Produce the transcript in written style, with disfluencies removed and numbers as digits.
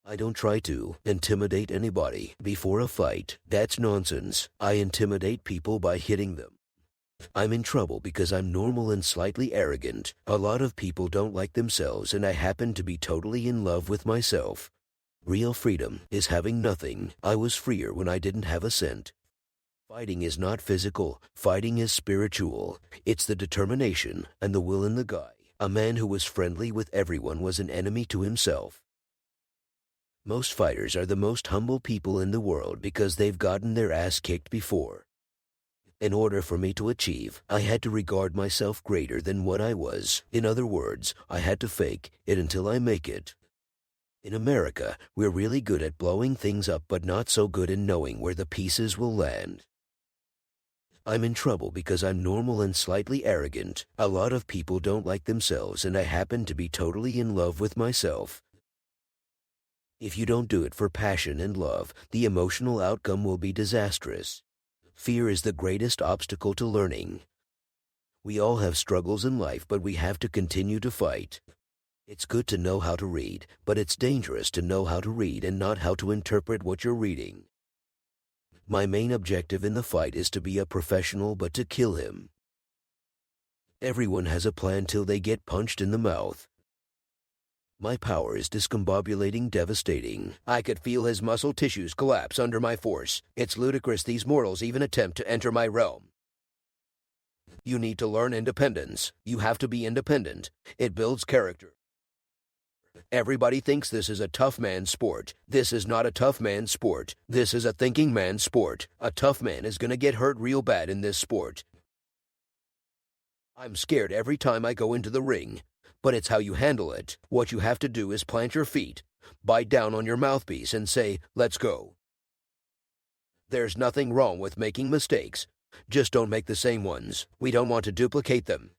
I don't try to intimidate anybody before a fight. That's nonsense. I intimidate people by hitting them. I'm in trouble because I'm normal and slightly arrogant. A lot of people don't like themselves, and I happen to be totally in love with myself. Real freedom is having nothing. I was freer when I didn't have a cent. Fighting is not physical. Fighting is spiritual. It's the determination and the will in the guy. A man who was friendly with everyone was an enemy to himself. Most fighters are the most humble people in the world because they've gotten their ass kicked before. In order for me to achieve, I had to regard myself greater than what I was. In other words, I had to fake it until I make it. In America, we're really good at blowing things up but not so good in knowing where the pieces will land. I'm in trouble because I'm normal and slightly arrogant. A lot of people don't like themselves, and I happen to be totally in love with myself. If you don't do it for passion and love, the emotional outcome will be disastrous. Fear is the greatest obstacle to learning. We all have struggles in life, but we have to continue to fight. It's good to know how to read, but it's dangerous to know how to read and not how to interpret what you're reading. My main objective in the fight is to be a professional, but to kill him. Everyone has a plan till they get punched in the mouth. My power is discombobulating, devastating. I could feel his muscle tissues collapse under my force. It's ludicrous these mortals even attempt to enter my realm. You need to learn independence. You have to be independent. It builds character. Everybody thinks this is a tough man's sport. This is not a tough man's sport. This is a thinking man's sport. A tough man is gonna get hurt real bad in this sport. I'm scared every time I go into the ring. But it's how you handle it. What you have to do is plant your feet, bite down on your mouthpiece, and say, let's go. There's nothing wrong with making mistakes. Just don't make the same ones. We don't want to duplicate them.